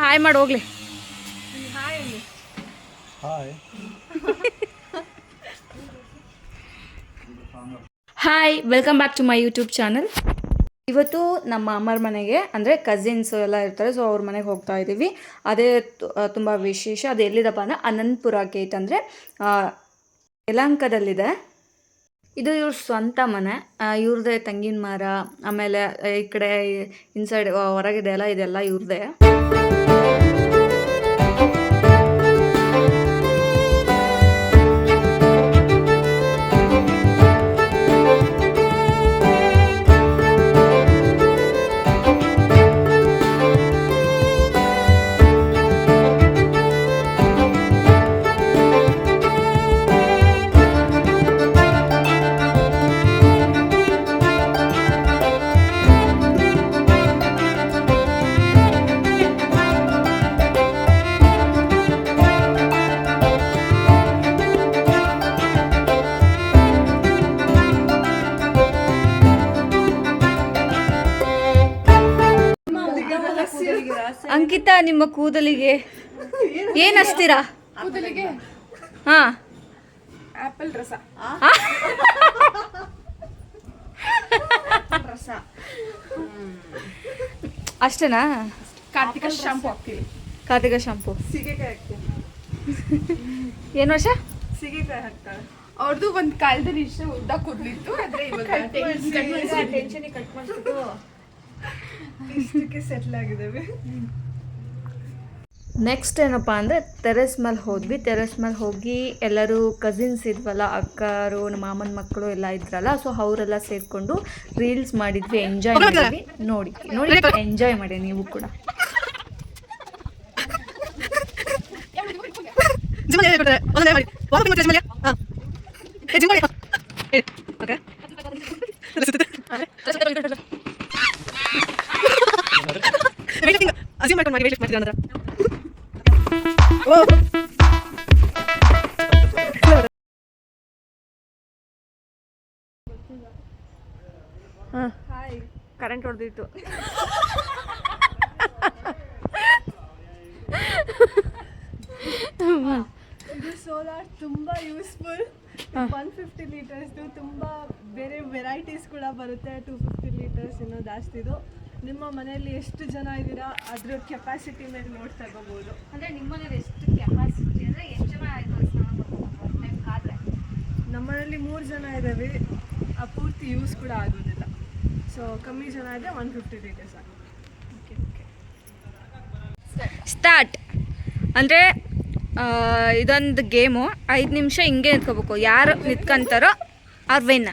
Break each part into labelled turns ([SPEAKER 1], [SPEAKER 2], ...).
[SPEAKER 1] Hi ಮಾಡಿ ಹೋಗ್ಲಿ. Hi, welcome back to my YouTube channel. ಇವತ್ತು ನಮ್ಮ ಅಮ್ಮರ ಮನೆಗೆ ಅಂದರೆ ಕಸಿನ್ಸ್ ಎಲ್ಲ ಇರ್ತಾರೆ, ಸೊ ಅವ್ರ ಮನೆಗೆ ಹೋಗ್ತಾ ಇದ್ದೀವಿ. ಅದೇ ತುಂಬ ವಿಶೇಷ. ಅದು ಎಲ್ಲಿದಪ್ಪ ಅಂದರೆ ಅನಂತಪುರ ಗೇಟ್, ಅಂದರೆ ಯಲಹಂಕದಲ್ಲಿದೆ. ಇದು ಇವ್ರ ಸ್ವಂತ ಮನೆ, ಇವ್ರದ್ದೇ ತೆಂಗಿನ ಮರ, ಆಮೇಲೆ ಈ ಕಡೆ ಇನ್ಸೈಡ್ ಹೊರಗಿದೆ ಅಲ್ಲ, ಇದೆಲ್ಲ ಇವ್ರದ್ದೇ. ಅಂಕಿತಾ, ನಿಮ್ಮ ಕೂದಲಿಗೆ ಏನು ಹಚ್ತೀರಾ? ಹಾ,
[SPEAKER 2] ಆಪಲ್ ರಸ.
[SPEAKER 1] ಅಷ್ಟೇನಾ?
[SPEAKER 2] ಕಾರ್ತಿಕ ಶಾಂಪು ಹಾಕ್ತೀವಿ.
[SPEAKER 1] ಕಾರ್ತಿಕ ಶಾಂಪು.
[SPEAKER 2] ಸೀಗೆಕಾಯಿ ಹಾಕ್ತೀವಿ.
[SPEAKER 1] ಏನು ವರ್ಷ?
[SPEAKER 2] ಸೀಗೆಕಾಯಿ ಹಾಕ್ತಾರೆ. ಅವ್ರದ್ದು ಒಂದು ಕಾಲದಲ್ಲಿ ಇಷ್ಟು ಉದ್ದ ಕೂದಲಿತ್ತು, ಆದ್ರೆ ಇವಾಗ ಟೆನ್ಷನ್ ಕಟ್ ಮಾಡಿಸ್ಬಿಟ್ಟು ಇಷ್ಟಕ್ಕೆ ಸೆಟ್ಲ್ ಆಗಿದ್ದೇವೆ.
[SPEAKER 1] ನೆಕ್ಸ್ಟ್ ಏನಪ್ಪ ಅಂದರೆ ಟೆರೆಸ್ ಮೇಲೆ ಹೋದ್ವಿ. ಟೆರೆಸ್ ಮೇಲೆ ಹೋಗಿ ಎಲ್ಲರೂ ಕಸಿನ್ಸ್ ಇದ್ವಲ್ಲ, ಅಕ್ಕರು, ನಮ್ಮ ಮಾಮನ ಮಕ್ಕಳು ಎಲ್ಲ ಇದ್ರಲ್ಲ, ಸೊ ಅವರೆಲ್ಲ ಸೇರಿಕೊಂಡು ರೀಲ್ಸ್ ಮಾಡಿದ್ವಿ, ಎಂಜಾಯ್ ಮಾಡಿದ್ವಿ. ನೋಡಿ ಎಂಜಾಯ್ ಮಾಡಿ ನೀವು ಕೂಡ. ಕರೆಂಟ್ ಹೊಡೆದಿತ್ತು.
[SPEAKER 2] ಇದು ಸೋಲಾರ್ ತುಂಬಾ ಯೂಸ್ಫುಲ್. 150 ಲೀಟರ್ಸ್ದು ತುಂಬಾ ಬೇರೆ ವೆರೈಟೀಸ್ ಕೂಡ ಬರುತ್ತೆ. 250 ಲೀಟರ್ಸ್ ಇನ್ನೂ ಜಾಸ್ತಿದು. ನಿಮ್ಮ ಮನೆಯಲ್ಲಿ ಎಷ್ಟು ಜನ ಇದ್ದೀರಾ ಅದ್ರ ಕೆಪಾಸಿಟಿ ಮೇಲೆ ನೋಡಿ ತಗೋಬಹುದು.
[SPEAKER 1] ಅಂದರೆ ನಿಮ್ಮ ಮನೇಲಿ ಎಷ್ಟು ಕೆಪಾಸಿಟಿ ಅಂದರೆ ಎಷ್ಟು ಜನ ಆಯಿತು ಆದರೆ
[SPEAKER 2] ನಮ್ಮ ಮನೇಲಿ 3 ಜನ ಇದ್ದಾವೆ. ಆ ಪೂರ್ತಿ ಯೂಸ್ ಕೂಡ ಆಗೋದಿಲ್ಲ. ಸೊ ಕಮ್ಮಿ ಜನ ಇದ್ದರೆ 150 ಲೀಟರ್ಸ್ ಆಗುತ್ತೆ.
[SPEAKER 1] ಸ್ಟಾರ್ಟ್. ಅಂದರೆ ಇದೊಂದು ಗೇಮು. 5 ನಿಮಿಷ ಹಿಂಗೆ ನಿಂತ್ಕೋಬೇಕು. ಯಾರು ನಿಂತ್ಕೊಂತಾರೋ ಅವ್ರು ವಿನ್.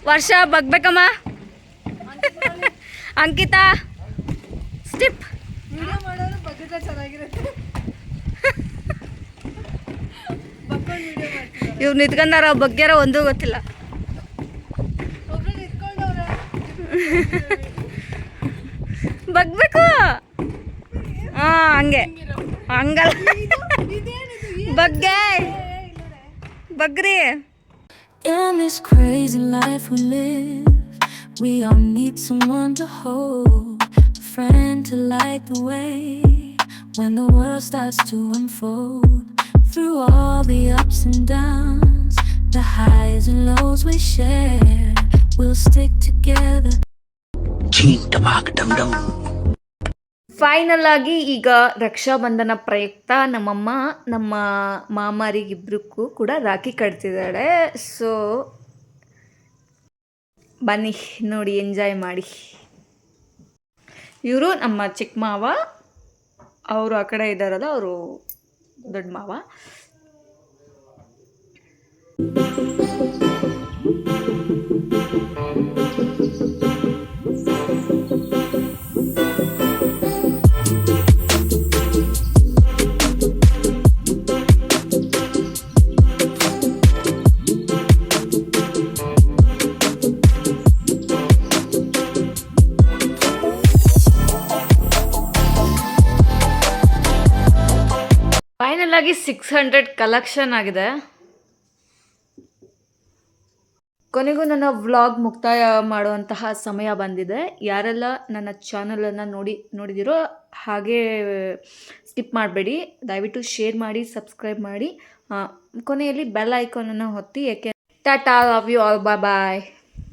[SPEAKER 1] ವರ್ಷ ಬಗ್ಬೇಕಮ್ಮ. ಅಂಕಿತಾ ಸ್ಟಿಪ್.
[SPEAKER 2] ವಿಡಿಯೋ ಮಾಡೋರು ಬಗ್ಗಿದ್ರೆ ಚೆನ್ನಾಗಿರುತ್ತೆ.
[SPEAKER 1] ಇವ್ರು ನಿಂತ್ಕೊಂಡಾರ ಬಗ್ಗ್ಯಾರ ಒಂದೂ ಗೊತ್ತಿಲ್ಲ.
[SPEAKER 2] ಒಬ್ರು ನಿಂತ್ಕೊಂಡವ್ರೆ.
[SPEAKER 1] ಬಗ್ಬೇಕು. ಹಾಂ, ಹಂಗೆ ಹಂಗಲ್ಲ, ಬಗ್ಗೆ ಬಗ್ರಿ.
[SPEAKER 3] In this crazy life we live, we all need someone to hold, a friend to light the way when the world starts to unfold. Through all the ups and downs, the highs and lows we share, we'll stick together.
[SPEAKER 1] Final ಆಗಿ ಈಗ ರಕ್ಷಾಬಂಧನ ಪ್ರಯುಕ್ತ ನಮ್ಮಮ್ಮ ನಮ್ಮ ಮಾಮರಿಗಿಬ್ರಿಗೂ ಕೂಡ rakhi ಕಟ್ತಿದ್ದಾಳೆ. So ಬನ್ನಿ ನೋಡಿ, enjoy ಮಾಡಿ. ಇವರು ನಮ್ಮ ಚಿಕ್ಕ ಮಾವ, ಅವರು ಆ ಕಡೆ ಇದ್ದಾರಲ್ಲ, ಅವರು ದೊಡ್ಡ ಮಾವ. ಫೈನಲ್ ಆಗಿ 600 ಕಲೆಕ್ಷನ್ ಆಗಿದೆ. ಕೊನೆಗೂ ನನ್ನ ವ್ಲಾಗ್ ಮುಕ್ತಾಯ ಮಾಡುವಂತಹ ಸಮಯ ಬಂದಿದೆ. ಯಾರೆಲ್ಲ ನನ್ನ ಚಾನಲನ್ನು ನೋಡಿದಿರೋ ಹಾಗೆ ಸ್ಕಿಪ್ ಮಾಡಬೇಡಿ, ದಯವಿಟ್ಟು ಶೇರ್ ಮಾಡಿ, ಸಬ್ಸ್ಕ್ರೈಬ್ ಮಾಡಿ, ಕೊನೆಯಲ್ಲಿ ಬೆಲ್ ಐಕಾನನ್ನು ಒತ್ತಿ. Tata, love you all, bye bye.